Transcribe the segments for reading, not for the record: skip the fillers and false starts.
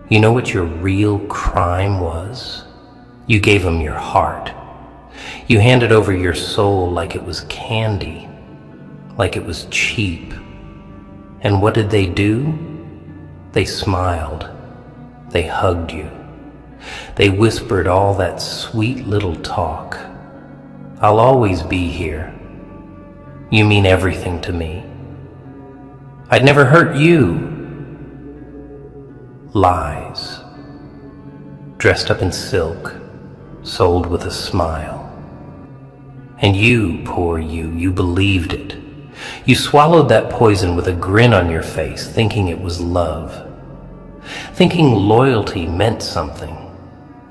You know what your real crime was? You gave them your heart. You handed over your soul like it was candy, like it was cheap. And what did they do? They smiled. They hugged you. They whispered all that sweet little talk. I'll always be here. You mean everything to me. I'd never hurt you. Lies. Dressed up in silk, sold with a smile. And you, poor you believed it. You swallowed that poison with a grin on your face, thinking it was love. Thinking loyalty meant something.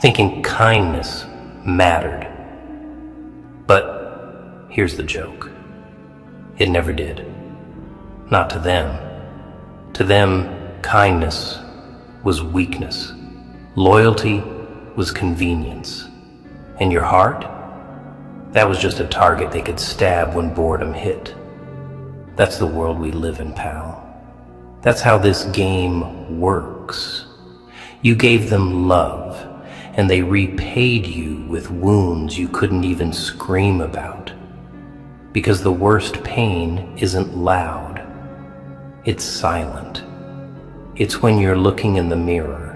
Thinking kindness mattered. But here's the joke. It never did. Not to them. To them, kindness was weakness. Loyalty was convenience. And your heart? That was just a target they could stab when boredom hit. That's the world we live in, pal. That's how this game works. You gave them love, and they repaid you with wounds you couldn't even scream about. Because the worst pain isn't loud. It's silent. It's when you're looking in the mirror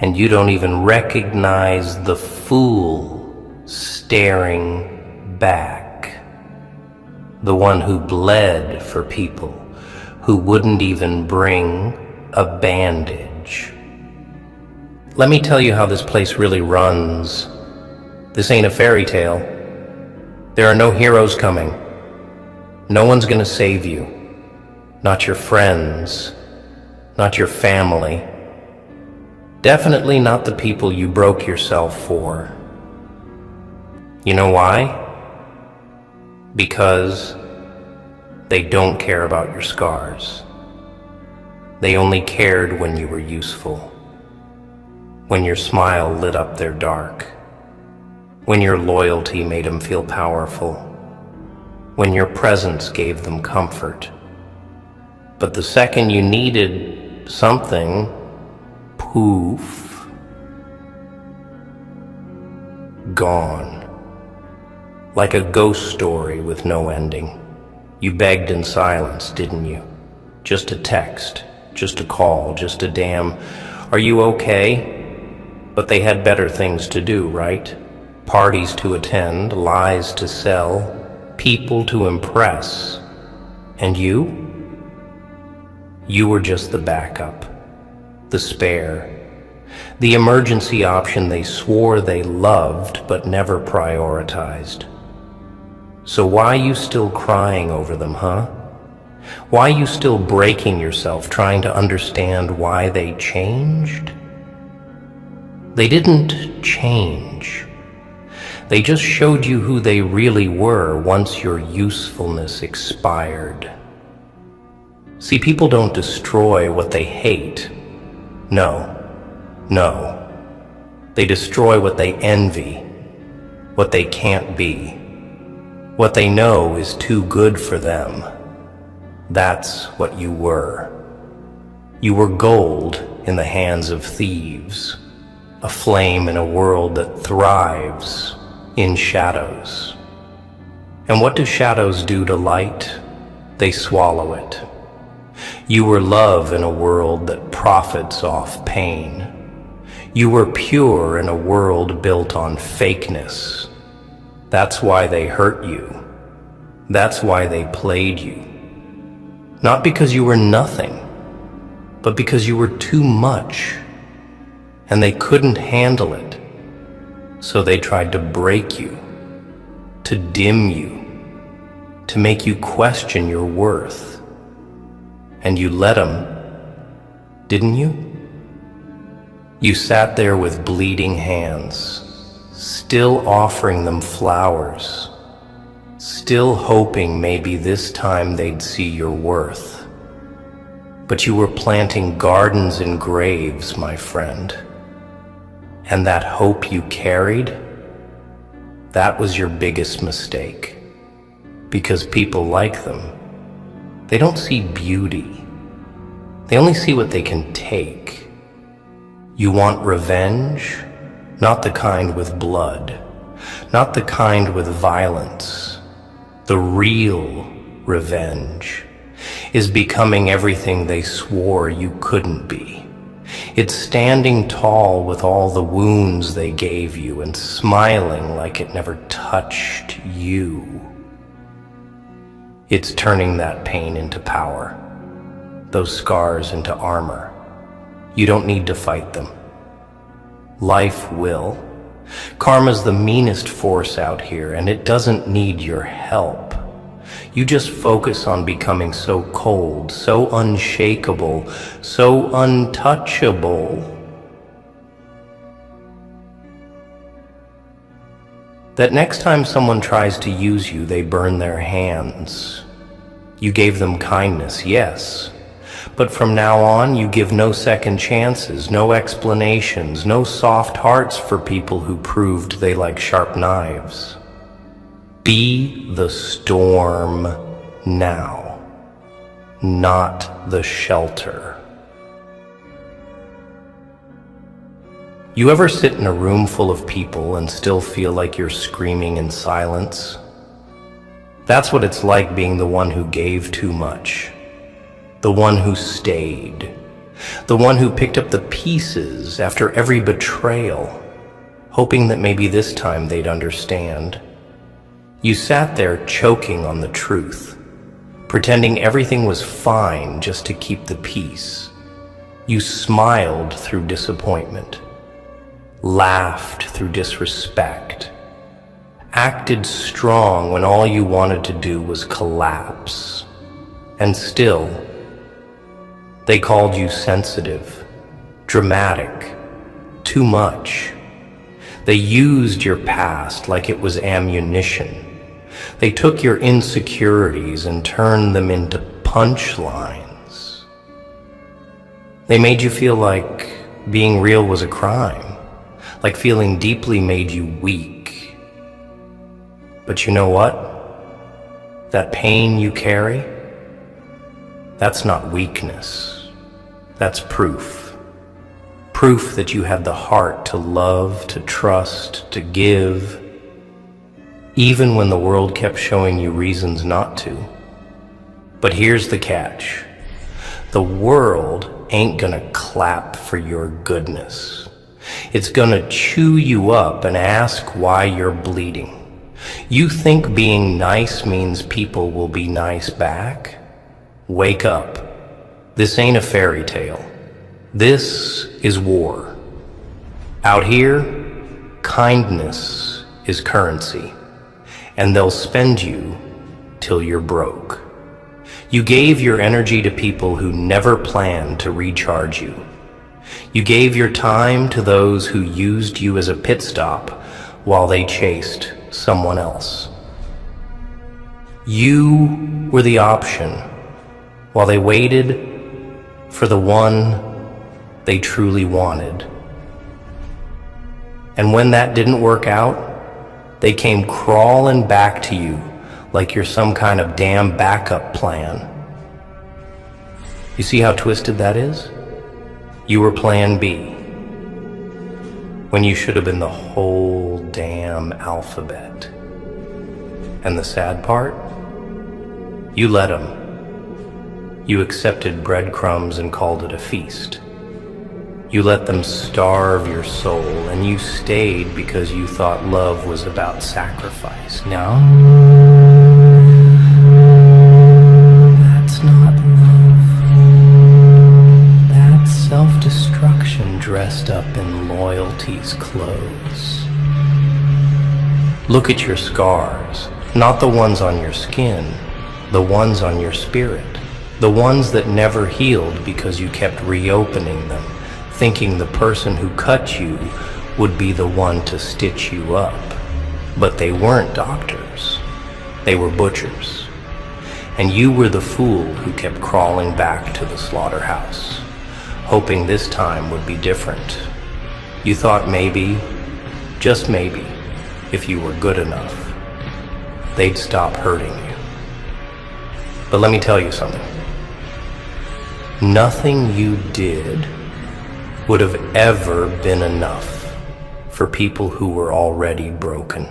and you don't even recognize the fool staring back. The one who bled for people who wouldn't even bring a bandage. Let me tell you how this place really runs. This ain't a fairy tale. There are no heroes coming. No one's gonna save you. Not your friends. Not your family. Definitely not the people you broke yourself for. You know why? Because they don't care about your scars. They only cared when you were useful. When your smile lit up their dark. When your loyalty made them feel powerful. When your presence gave them comfort. But the second you needed something, poof, gone. Like a ghost story with no ending. You begged in silence, didn't you? Just a text, just a call, just a damn, are you okay? But they had better things to do, right? Parties to attend, lies to sell, people to impress. And you? You were just the backup, the spare, the emergency option they swore they loved but never prioritized. So why you still crying over them, huh? Why you still breaking yourself trying to understand why they changed? They didn't change. They just showed you who they really were once your usefulness expired. See, people don't destroy what they hate. No. They destroy what they envy, what they can't be, what they know is too good for them. That's what you were. You were gold in the hands of thieves, a flame in a world that thrives in shadows. And what do shadows do to light? They swallow it. You were love in a world that profits off pain. You were pure in a world built on fakeness. That's why they hurt you. That's why they played you. Not because you were nothing, but because you were too much. And they couldn't handle it. So they tried to break you, to dim you, to make you question your worth. And you let them, didn't you? You sat there with bleeding hands, still offering them flowers, still hoping maybe this time they'd see your worth. But you were planting gardens and graves, my friend. And that hope you carried, that was your biggest mistake. Because people like them, they don't see beauty. They only see what they can take. You want revenge? Not the kind with blood, not the kind with violence. The real revenge is becoming everything they swore you couldn't be. It's standing tall with all the wounds they gave you and smiling like it never touched you. It's turning that pain into power, those scars into armor. You don't need to fight them. Life will. Karma's the meanest force out here, and it doesn't need your help. You just focus on becoming so cold, so unshakable, so untouchable that next time someone tries to use you, they burn their hands. You gave them kindness, yes, but from now on you give no second chances, no explanations, no soft hearts for people who proved they like sharp knives. Be the storm now, not the shelter. You ever sit in a room full of people and still feel like you're screaming in silence? That's what it's like being the one who gave too much, the one who stayed, the one who picked up the pieces after every betrayal, hoping that maybe this time they'd understand. You sat there choking on the truth, pretending everything was fine just to keep the peace. You smiled through disappointment, laughed through disrespect, acted strong when all you wanted to do was collapse. And still, they called you sensitive, dramatic, too much. They used your past like it was ammunition. They took your insecurities and turned them into punchlines. They made you feel like being real was a crime, like feeling deeply made you weak. But you know what? That pain you carry, that's not weakness. That's proof. Proof that you had the heart to love, to trust, to give, even when the world kept showing you reasons not to. But here's the catch. The world ain't gonna clap for your goodness. It's gonna chew you up and ask why you're bleeding. You think being nice means people will be nice back? Wake up. This ain't a fairy tale. This is war. Out here, kindness is currency, and they'll spend you till you're broke. You gave your energy to people who never planned to recharge you. You gave your time to those who used you as a pit stop while they chased someone else. You were the option while they waited for the one they truly wanted. And when that didn't work out, they came crawling back to you like you're some kind of damn backup plan. You see how twisted that is? You were plan B, when you should have been the whole damn alphabet. And the sad part? You let them. You accepted breadcrumbs and called it a feast. You let them starve your soul, and you stayed because you thought love was about sacrifice. No, that's not love. That's self-destruction dressed up in loyalty's clothes. Look at your scars, not the ones on your skin, the ones on your spirit, the ones that never healed because you kept reopening them, thinking the person who cut you would be the one to stitch you up. But they weren't doctors. They were butchers. And you were the fool who kept crawling back to the slaughterhouse, hoping this time would be different. You thought maybe, just maybe, if you were good enough, they'd stop hurting you. But let me tell you something. Nothing you did would have ever been enough for people who were already broken.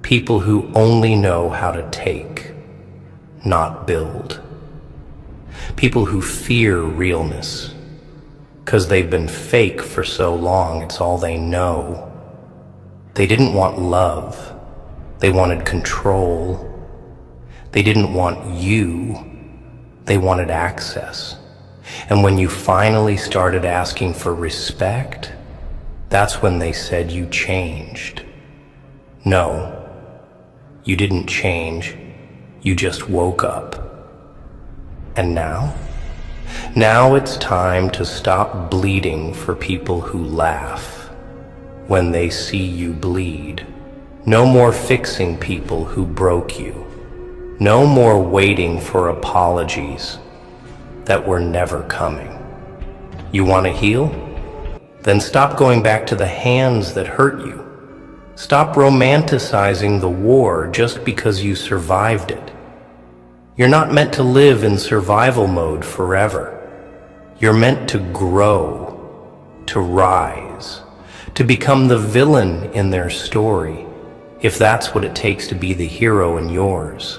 People who only know how to take, not build. People who fear realness, 'cause they've been fake for so long, it's all they know. They didn't want love, they wanted control. They didn't want you, they wanted access. And when you finally started asking for respect, that's when they said you changed. No, you didn't change, you just woke up. And now? Now it's time to stop bleeding for people who laugh when they see you bleed. No more fixing people who broke you. No more waiting for apologies that were never coming. You want to heal? Then stop going back to the hands that hurt you. Stop romanticizing the war just because you survived it. You're not meant to live in survival mode forever. You're meant to grow, to rise, to become the villain in their story, if that's what it takes to be the hero in yours.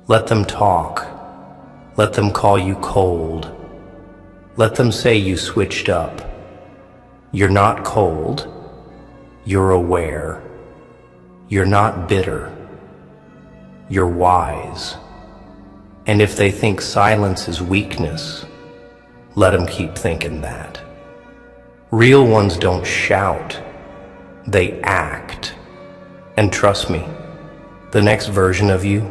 Let them talk. Let them call you cold. Let them say you switched up. You're not cold. You're aware. You're not bitter. You're wise. And if they think silence is weakness, let them keep thinking that. Real ones don't shout. They act. And trust me, the next version of you,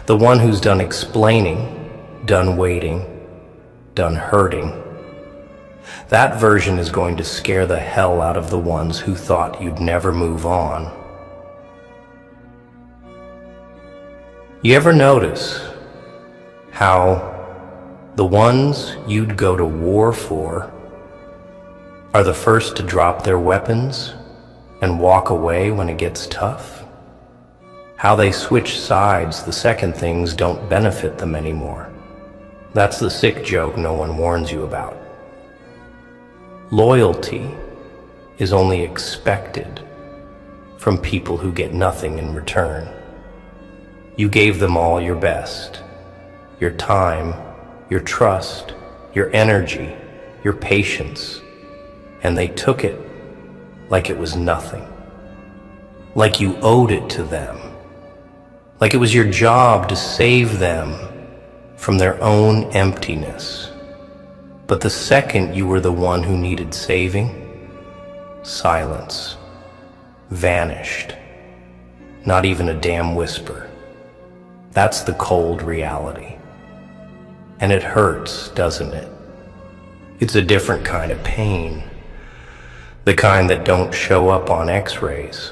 the one who's done explaining, done waiting, done hurting, that version is going to scare the hell out of the ones who thought you'd never move on. You ever notice how the ones you'd go to war for are the first to drop their weapons and walk away when it gets tough? How they switch sides the second things don't benefit them anymore. That's the sick joke no one warns you about. Loyalty is only expected from people who get nothing in return. You gave them all your best, your time, your trust, your energy, your patience, and they took it like it was nothing. Like you owed it to them. Like it was your job to save them from their own emptiness. But the second you were the one who needed saving, silence, vanished. Not even a damn whisper. That's the cold reality. And it hurts, doesn't it? It's a different kind of pain. The kind that don't show up on x-rays.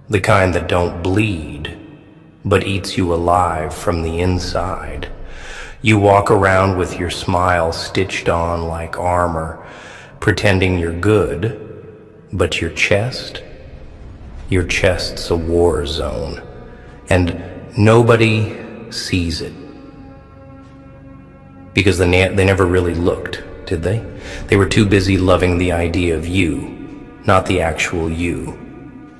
The kind that don't bleed, but eats you alive from the inside. You walk around with your smile stitched on like armor, pretending you're good, but your chest's a war zone, and nobody sees it. Because they never really looked, did they? They were too busy loving the idea of you, not the actual you.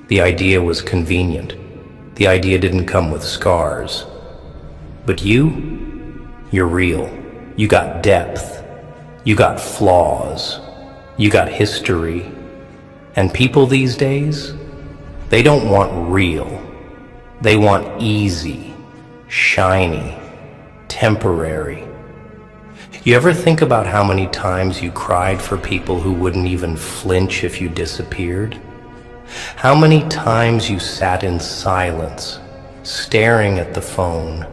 The idea was convenient. The idea didn't come with scars. But you're real. You got depth. You got flaws. You got history. And people these days, they don't want real. They want easy, shiny, temporary. You ever think about how many times you cried for people who wouldn't even flinch if you disappeared? How many times you sat in silence, staring at the phone,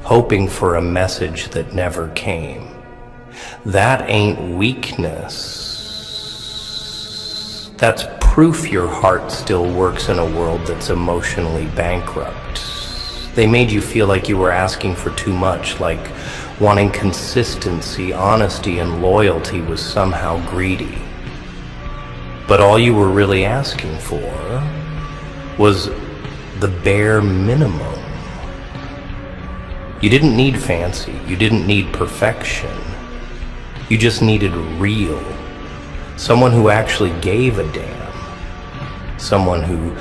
hoping for a message that never came? That ain't weakness. That's proof your heart still works in a world that's emotionally bankrupt. They made you feel like you were asking for too much, like wanting consistency, honesty, and loyalty was somehow greedy. But all you were really asking for was the bare minimum. You didn't need fancy. You didn't need perfection. You just needed real. Someone who actually gave a damn. Someone who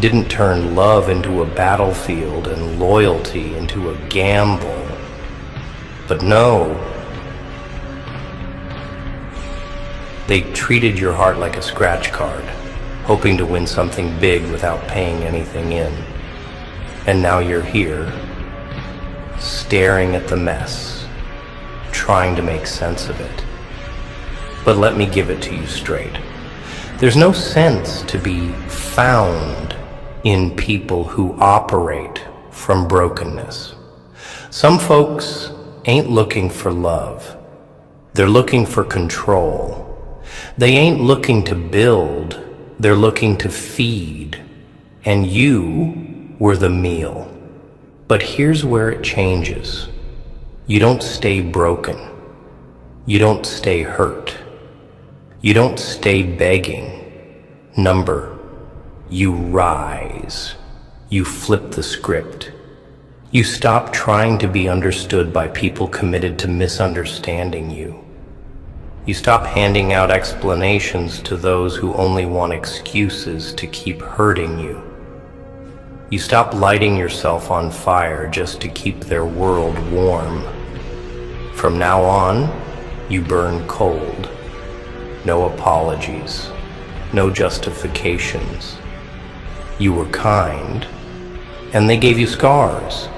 didn't turn love into a battlefield and loyalty into a gamble. But no, they treated your heart like a scratch card, hoping to win something big without paying anything in. And now you're here, staring at the mess, trying to make sense of it. But let me give it to you straight. There's no sense to be found in people who operate from brokenness. Some folks ain't looking for love. They're looking for control. They ain't looking to build. They're looking to feed. And you were the meal. But here's where it changes. You don't stay broken. You don't stay hurt. You don't stay begging. Number, you rise. You flip the script. You stop trying to be understood by people committed to misunderstanding you. You stop handing out explanations to those who only want excuses to keep hurting you. You stop lighting yourself on fire just to keep their world warm. From now on, you burn cold. No apologies, no justifications. You were kind, and they gave you scars.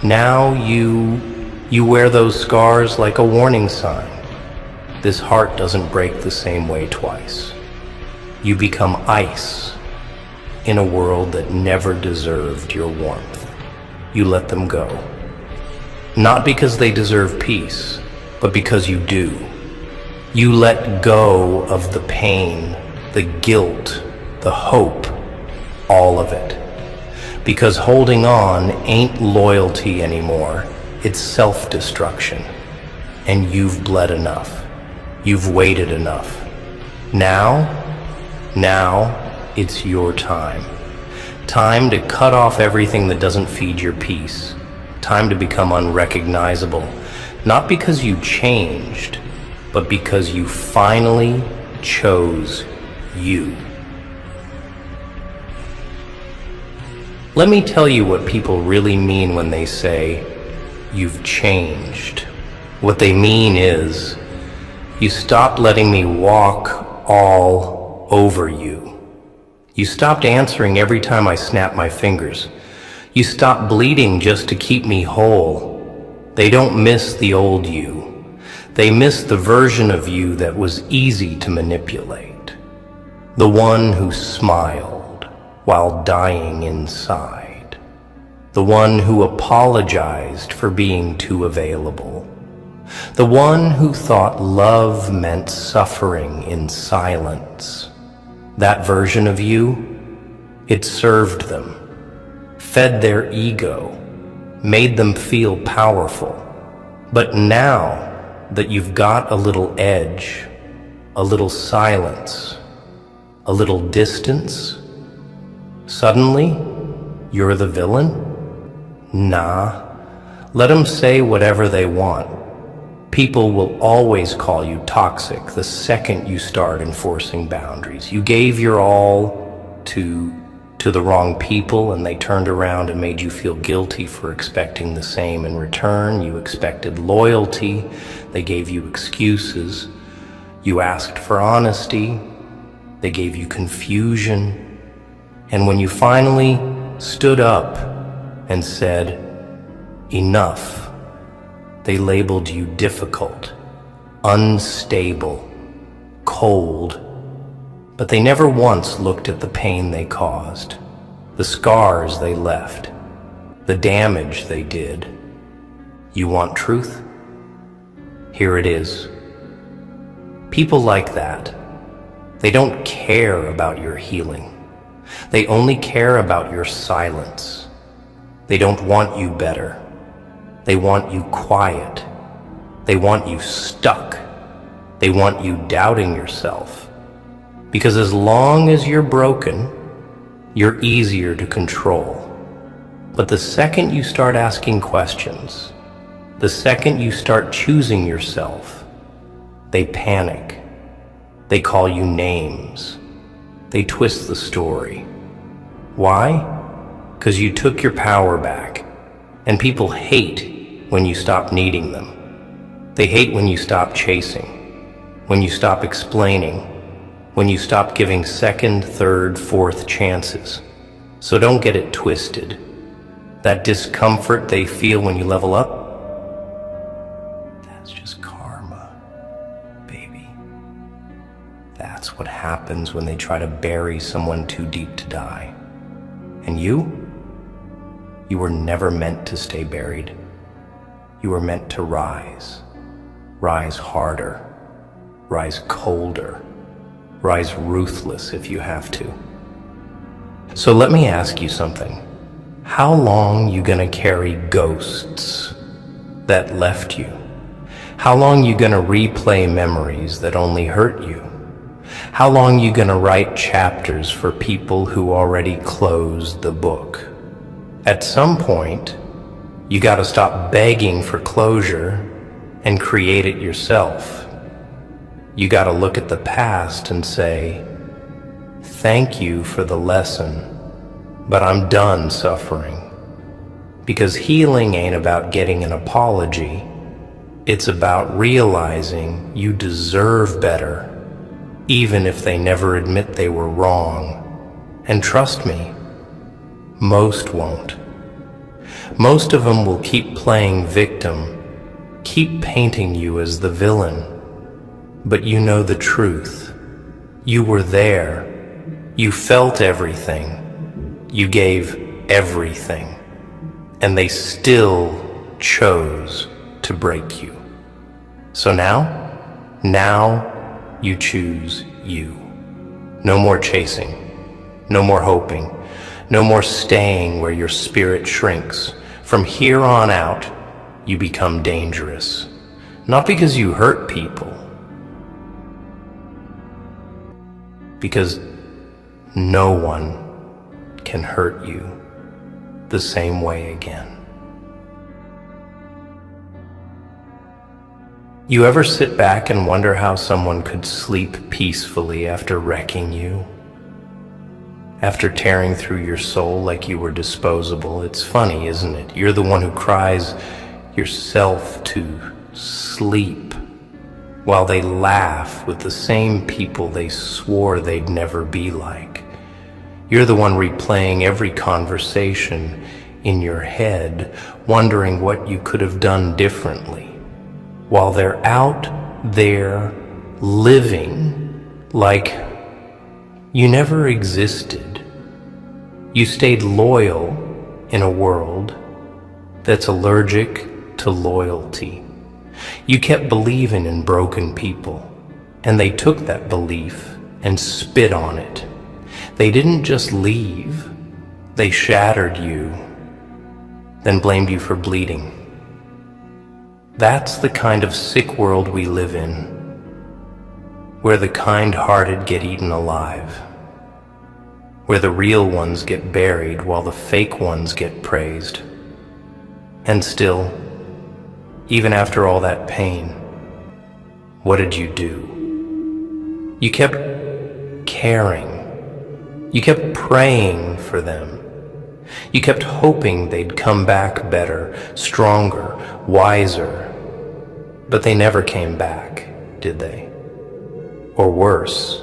Now you wear those scars like a warning sign. This heart doesn't break the same way twice. You become ice in a world that never deserved your warmth. You let them go. Not because they deserve peace, but because you do. You let go of the pain, the guilt, the hope, all of it. Because holding on ain't loyalty anymore, it's self-destruction. And you've bled enough. You've waited enough. Now it's your time. Time to cut off everything that doesn't feed your peace. Time to become unrecognizable. Not because you changed, but because you finally chose you. Let me tell you what people really mean when they say, you've changed. What they mean is, you stopped letting me walk all over you. You stopped answering every time I snapped my fingers. You stopped bleeding just to keep me whole. They don't miss the old you. They miss the version of you that was easy to manipulate. The one who smiled while dying inside. The one who apologized for being too available. The one who thought love meant suffering in silence. That version of you, it served them, fed their ego, made them feel powerful. But now that you've got a little edge, a little silence, a little distance, suddenly you're the villain? Nah, let them say whatever they want. People will always call you toxic the second you start enforcing boundaries. You gave your all to the wrong people, and they turned around and made you feel guilty for expecting the same in return. You expected loyalty. They gave you excuses. You asked for honesty. They gave you confusion. And when you finally stood up and said, enough, they labeled you difficult, unstable, cold, but they never once looked at the pain they caused, the scars they left, the damage they did. You want truth? Here it is. People like that, they don't care about your healing. They only care about your silence. They don't want you better. They want you quiet. They want you stuck. They want you doubting yourself. Because as long as you're broken, you're easier to control. But the second you start asking questions, the second you start choosing yourself, They panic. They call you names. They twist the story. Why? Because you took your power back, and people hate when you stop needing them. They hate when you stop chasing, when you stop explaining, when you stop giving second, third, fourth chances. So don't get it twisted. That discomfort they feel when you level up, that's just karma, baby. That's what happens when they try to bury someone too deep to die. And you were never meant to stay buried. You were meant to rise. Rise harder. Rise colder. Rise ruthless if you have to. So let me ask you something. How long you gonna carry ghosts that left you? How long you gonna replay memories that only hurt you? How long you gonna write chapters for people who already closed the book? At some point, you gotta stop begging for closure and create it yourself. You gotta look at the past and say, thank you for the lesson, but I'm done suffering. Because healing ain't about getting an apology. It's about realizing you deserve better, even if they never admit they were wrong. And trust me, most won't. Most of them will keep playing victim, keep painting you as the villain. But you know the truth. You were there. You felt everything. You gave everything. And they still chose to break you. So now you choose you. No more chasing. No more hoping. No more staying where your spirit shrinks. From here on out, you become dangerous. Not because you hurt people, because no one can hurt you the same way again. You ever sit back and wonder how someone could sleep peacefully after wrecking you? After tearing through your soul like you were disposable? It's funny, isn't it? You're the one who cries yourself to sleep, while they laugh with the same people they swore they'd never be like. You're the one replaying every conversation in your head, wondering what you could have done differently, while they're out there living like you never existed. You stayed loyal in a world that's allergic to loyalty. You kept believing in broken people, and they took that belief and spit on it. They didn't just leave, they shattered you, then blamed you for bleeding. That's the kind of sick world we live in, where the kind-hearted get eaten alive, where the real ones get buried while the fake ones get praised. And still, even after all that pain, what did you do? You kept caring. You kept praying for them. You kept hoping they'd come back better, stronger, wiser. But they never came back, did they? Or worse,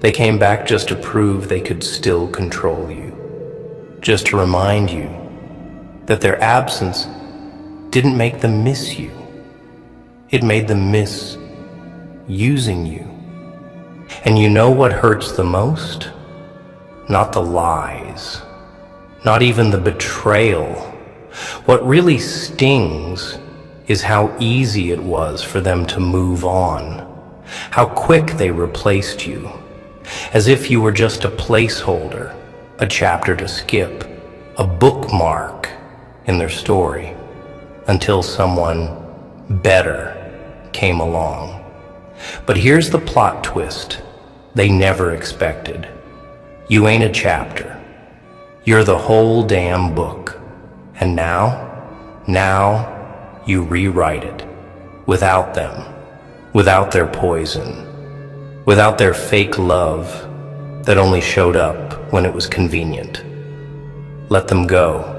they came back just to prove they could still control you. Just to remind you that their absence didn't make them miss you. It made them miss using you. And you know what hurts the most? Not the lies, not even the betrayal. What really stings is how easy it was for them to move on, how quick they replaced you, as if you were just a placeholder, a chapter to skip, a bookmark in their story, until someone better came along. But here's the plot twist they never expected. You ain't a chapter. You're the whole damn book. And now you rewrite it without them. without their poison, without their fake love that only showed up when it was convenient. Let them go.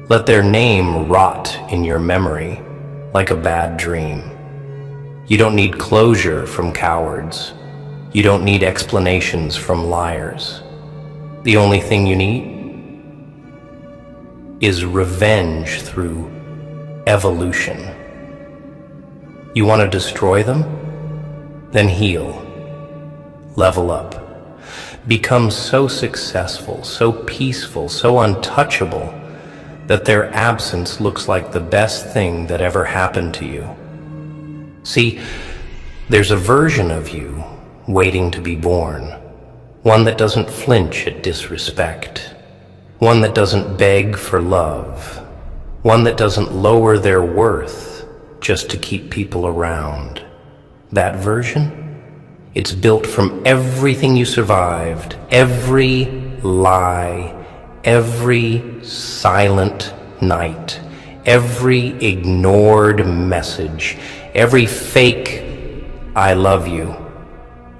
Let their name rot in your memory like a bad dream. You don't need closure from cowards. You don't need explanations from liars. The only thing you need is revenge through evolution. You want to destroy them? Then heal. Level up. Become so successful, so peaceful, so untouchable that their absence looks like the best thing that ever happened to you. See, there's a version of you waiting to be born, one that doesn't flinch at disrespect, one that doesn't beg for love, one that doesn't lower their worth just to keep people around. That version, it's built from everything you survived, every lie, every silent night, every ignored message, every fake "I love you."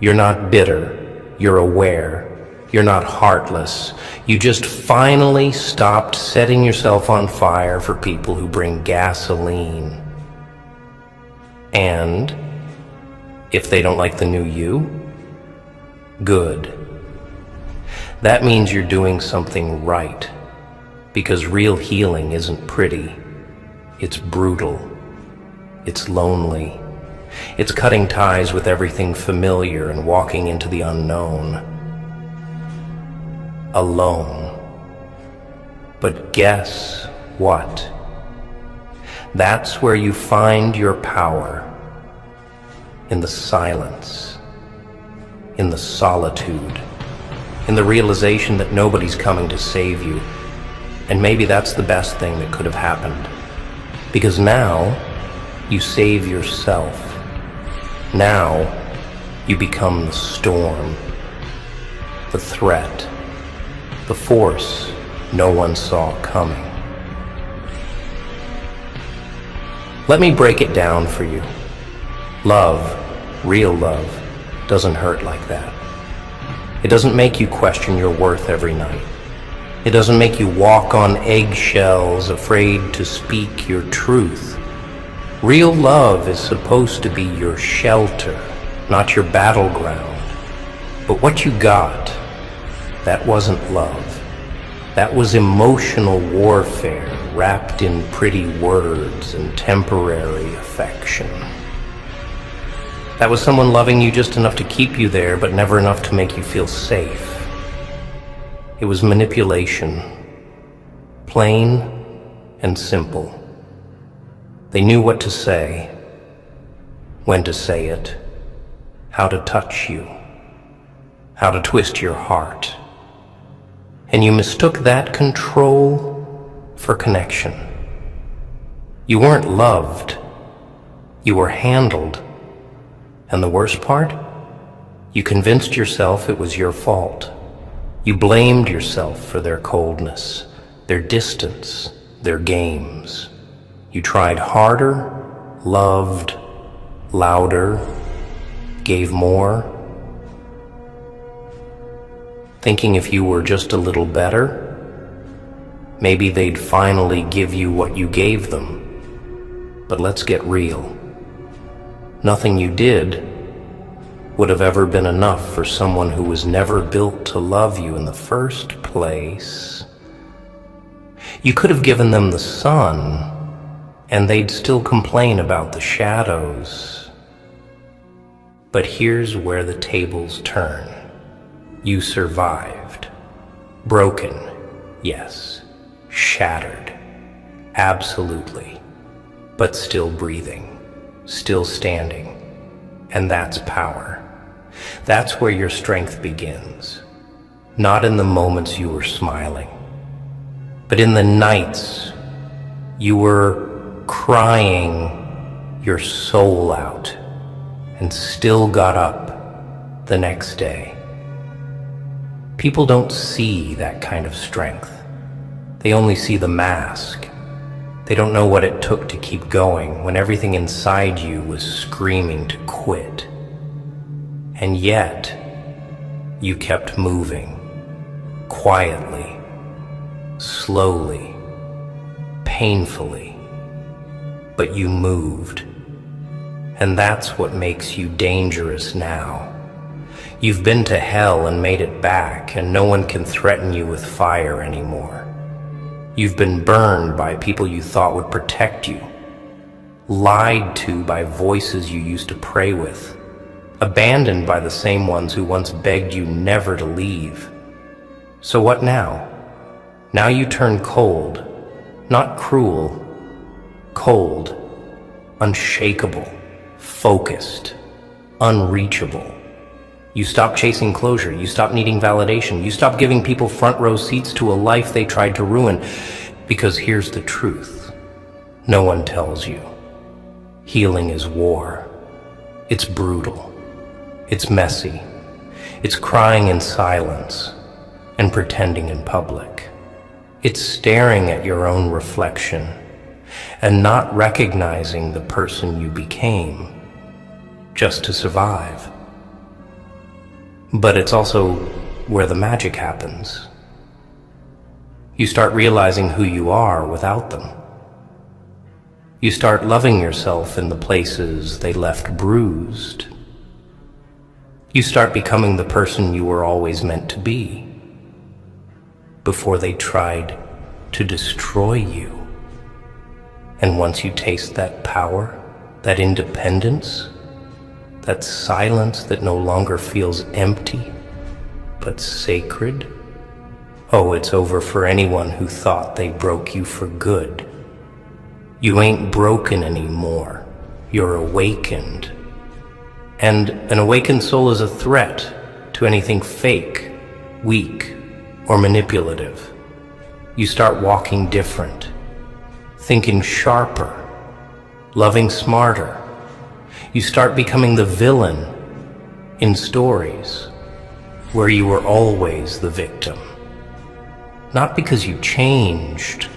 You're not bitter, you're aware, you're not heartless. You just finally stopped setting yourself on fire for people who bring gasoline. And if they don't like the new you, good. That means you're doing something right, because real healing isn't pretty. It's brutal. It's lonely. It's cutting ties with everything familiar and walking into the unknown. Alone. But guess what? That's where you find your power. In the silence. In the solitude. In the realization that nobody's coming to save you. And maybe that's the best thing that could have happened. Because now, you save yourself. Now, you become the storm, the threat, the force no one saw coming. Let me break it down for you. Love, real love, doesn't hurt like that. It doesn't make you question your worth every night. It doesn't make you walk on eggshells, afraid to speak your truth. Real love is supposed to be your shelter, not your battleground. But what you got, that wasn't love. That was emotional warfare wrapped in pretty words and temporary affection. That was someone loving you just enough to keep you there, but never enough to make you feel safe. It was manipulation, plain and simple. They knew what to say, when to say it, how to touch you, how to twist your heart. And you mistook that control for connection. You weren't loved, you were handled. And the worst part? You convinced yourself it was your fault. You blamed yourself for their coldness, their distance, their games. You tried harder, loved, louder, gave more, thinking if you were just a little better, maybe they'd finally give you what you gave them. But let's get real. Nothing you did would have ever been enough for someone who was never built to love you in the first place. You could have given them the sun, and they'd still complain about the shadows. But here's where the tables turn. You survived. Broken, yes. Shattered, absolutely. But still breathing. Still standing. And that's power. That's where your strength begins. Not in the moments you were smiling, but in the nights you were crying your soul out and still got up the next day. People don't see that kind of strength. They only see the mask. They don't know what it took to keep going when everything inside you was screaming to quit. And yet, you kept moving, quietly, slowly, painfully, but you moved. And that's what makes you dangerous now. You've been to hell and made it back, and no one can threaten you with fire anymore. You've been burned by people you thought would protect you, lied to by voices you used to pray with, abandoned by the same ones who once begged you never to leave. So what now? Now you turn cold, not cruel, cold, unshakable, focused, unreachable. You stop chasing closure, you stop needing validation, you stop giving people front row seats to a life they tried to ruin. Because here's the truth. No one tells you. Healing is war. It's brutal. It's messy. It's crying in silence and pretending in public. It's staring at your own reflection and not recognizing the person you became just to survive. But it's also where the magic happens. You start realizing who you are without them. You start loving yourself in the places they left bruised. You start becoming the person you were always meant to be before they tried to destroy you. And once you taste that power, that independence, that silence that no longer feels empty, but sacred, oh, it's over for anyone who thought they broke you for good. You ain't broken anymore. You're awakened. And an awakened soul is a threat to anything fake, weak, or manipulative. You start walking different, thinking sharper, loving smarter. You start becoming the villain in stories where you were always the victim. Not because you changed,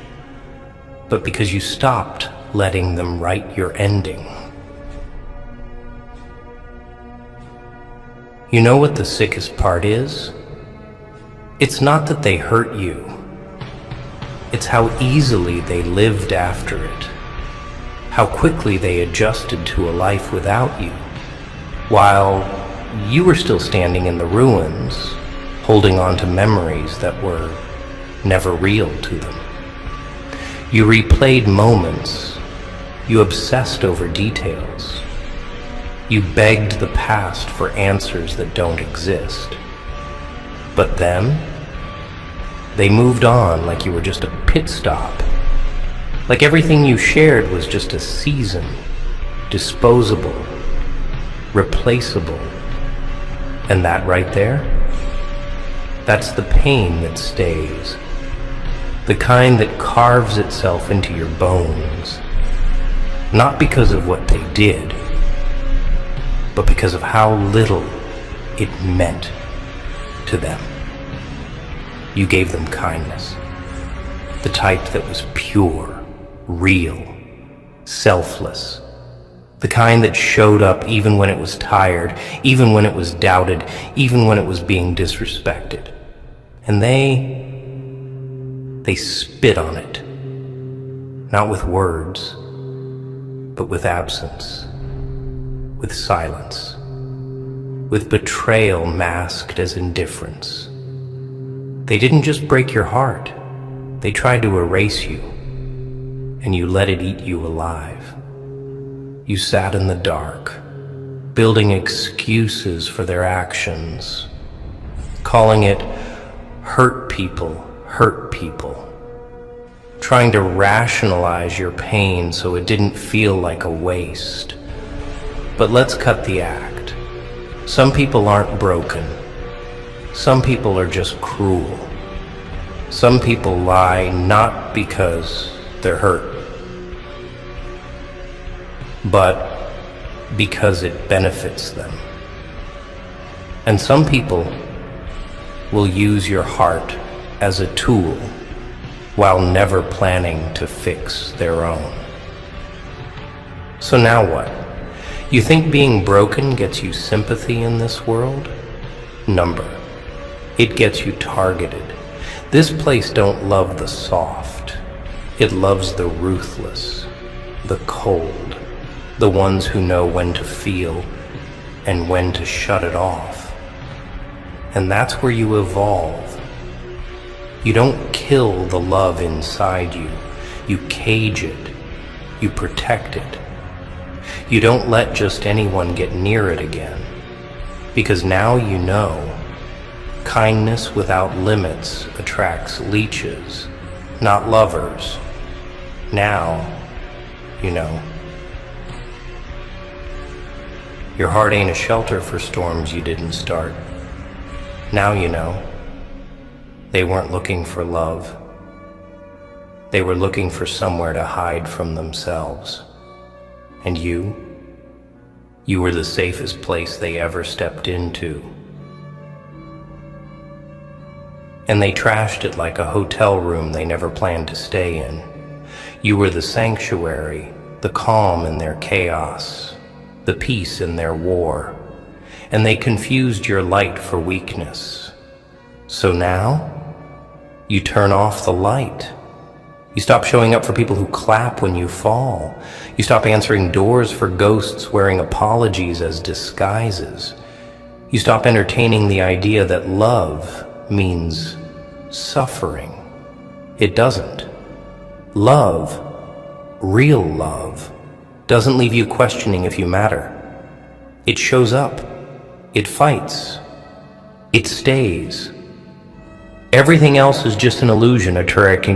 but because you stopped letting them write your ending. You know what the sickest part is? It's not that they hurt you. It's how easily they lived after it. How quickly they adjusted to a life without you, while you were still standing in the ruins, holding on to memories that were never real to them. You replayed moments, you obsessed over details, you begged the past for answers that don't exist. But them, they moved on like you were just a pit stop. Like everything you shared was just a season, disposable, replaceable. And that right there, that's the pain that stays. The kind that carves itself into your bones. Not because of what they did, but because of how little it meant to them. You gave them kindness, the type that was pure, real, selfless, the kind that showed up even when it was tired, even when it was doubted, even when it was being disrespected. And they spit on it, not with words, but with absence, with silence, with betrayal masked as indifference. They didn't just break your heart, they tried to erase you. And you let it eat you alive. You sat in the dark, building excuses for their actions, calling it hurt people, trying to rationalize your pain so it didn't feel like a waste. But let's cut the act. Some people aren't broken. Some people are just cruel. Some people lie not because they're hurt, but because it benefits them. And some people will use your heart as a tool while never planning to fix their own. So now what? You think being broken gets you sympathy in this world? Number. It gets you targeted. This place don't love the soft. It loves the ruthless, the cold, the ones who know when to feel and when to shut it off. And that's where you evolve. You don't kill the love inside you. You cage it. You protect it. You don't let just anyone get near it again. Because now you know, kindness without limits attracts leeches, not lovers. Now, you know. Your heart ain't a shelter for storms you didn't start. Now you know. They weren't looking for love. They were looking for somewhere to hide from themselves. And you were the safest place they ever stepped into. And they trashed it like a hotel room they never planned to stay in. You were the sanctuary, the calm in their chaos, the peace in their war. And they confused your light for weakness. So now, you turn off the light. You stop showing up for people who clap when you fall. You stop answering doors for ghosts wearing apologies as disguises. You stop entertaining the idea that love means suffering. It doesn't. Love, real love, doesn't leave you questioning if you matter. It shows up. It fights. It stays. Everything else is just an illusion, a trick.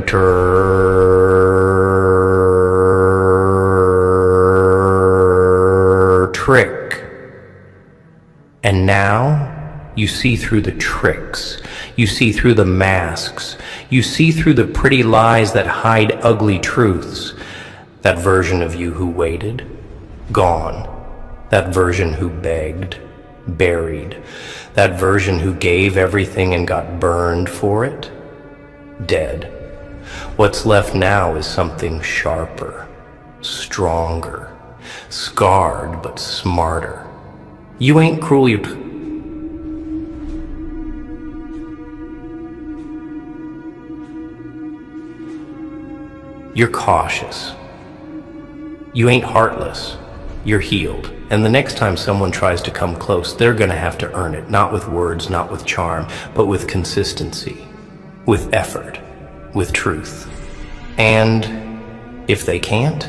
And now you see through the tricks. You see through the masks. You see through the pretty lies that hide ugly truths. That version of you who waited, gone. That version who begged, buried. That version who gave everything and got burned for it, dead. What's left now is something sharper, stronger, scarred but smarter. You ain't cruel, you're cautious. You ain't heartless. You're healed. And the next time someone tries to come close, they're gonna have to earn it, not with words, not with charm, but with consistency, with effort, with truth. And if they can't,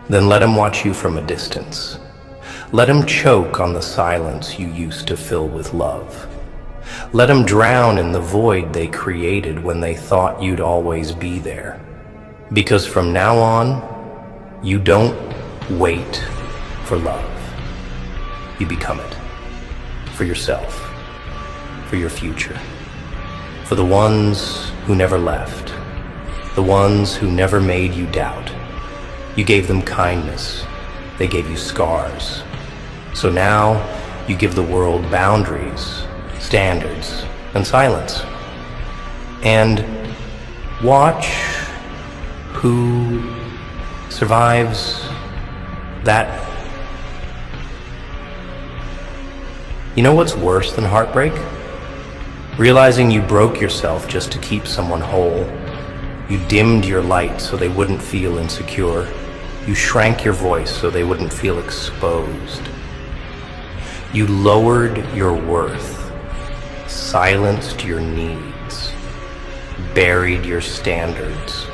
then let them watch you from a distance. Let them choke on the silence you used to fill with love. Let them drown in the void they created when they thought you'd always be there. Because from now on, you don't wait for love. You become it. For yourself. For your future. For the ones who never left. The ones who never made you doubt. You gave them kindness. They gave you scars. So now you give the world boundaries, standards, and silence. And watch who survives that. You know what's worse than heartbreak? Realizing you broke yourself just to keep someone whole. You dimmed your light so they wouldn't feel insecure. You shrank your voice so they wouldn't feel exposed. You lowered your worth, silenced your needs, buried your standards,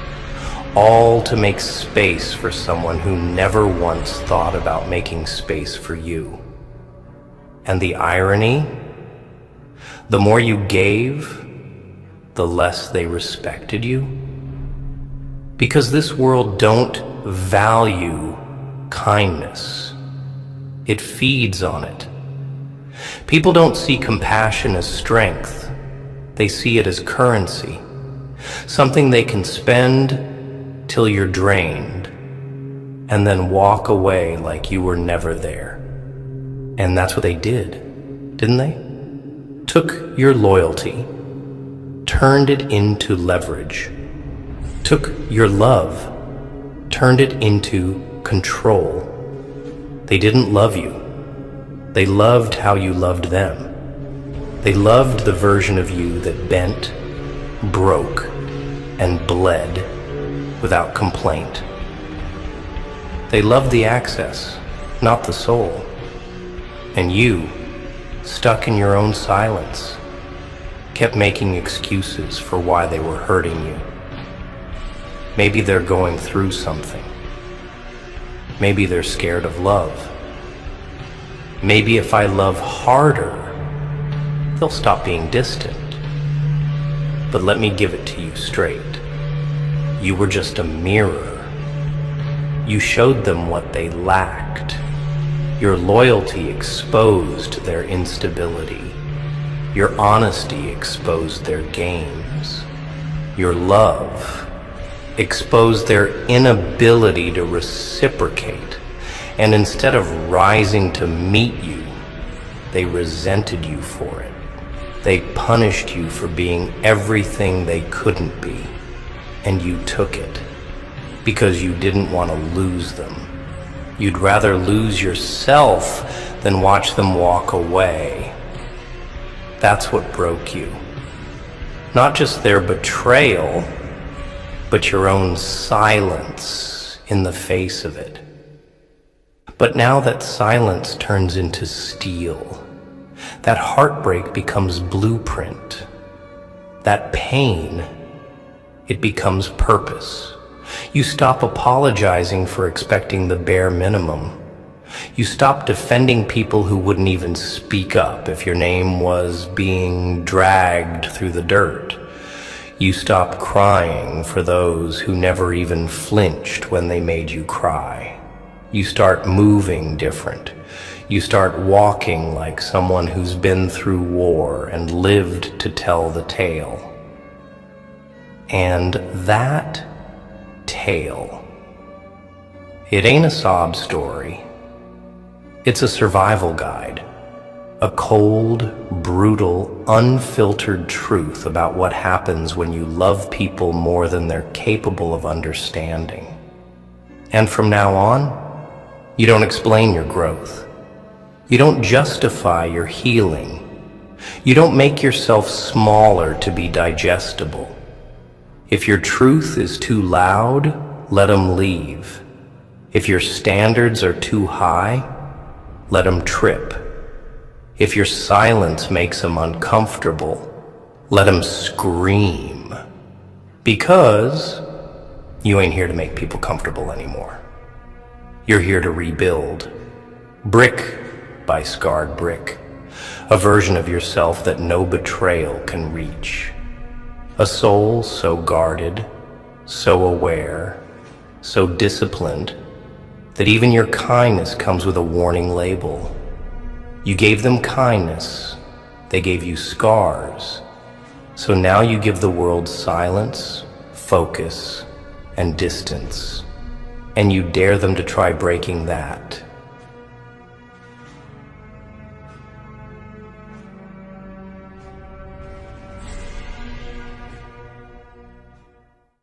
all to make space for someone who never once thought about making space for you. And the irony, the more you gave, the less they respected you. Because this world don't value kindness. It feeds on it. People don't see compassion as strength. They see it as currency. Something they can spend till you're drained, and then walk away like you were never there. And that's what they did, didn't they? Took your loyalty, turned it into leverage, took your love, turned it into control. They didn't love you. They loved how you loved them. They loved the version of you that bent, broke, and bled without complaint. They loved the access, not the soul. And you, stuck in your own silence, kept making excuses for why they were hurting you. Maybe they're going through something. Maybe they're scared of love. Maybe if I love harder, they'll stop being distant. But let me give it to you straight. You were just a mirror. You showed them what they lacked. Your loyalty exposed their instability. Your honesty exposed their games. Your love exposed their inability to reciprocate. And instead of rising to meet you, they resented you for it. They punished you for being everything they couldn't be. And you took it because you didn't want to lose them. You'd rather lose yourself than watch them walk away. That's what broke you. Not just their betrayal, but your own silence in the face of it. But now that silence turns into steel, that heartbreak becomes blueprint. That pain, it becomes purpose. You stop apologizing for expecting the bare minimum. You stop defending people who wouldn't even speak up if your name was being dragged through the dirt. You stop crying for those who never even flinched when they made you cry. You start moving different. You start walking like someone who's been through war and lived to tell the tale. And that tale, it ain't a sob story. It's a survival guide. A cold, brutal, unfiltered truth about what happens when you love people more than they're capable of understanding. And from now on, you don't explain your growth. You don't justify your healing. You don't make yourself smaller to be digestible. If your truth is too loud, let them leave. If your standards are too high, let them trip. If your silence makes them uncomfortable, let them scream. Because you ain't here to make people comfortable anymore. You're here to rebuild, brick by scarred brick, a version of yourself that no betrayal can reach. A soul so guarded, so aware, so disciplined, that even your kindness comes with a warning label. You gave them kindness, they gave you scars, so now you give the world silence, focus, and distance, and you dare them to try breaking that.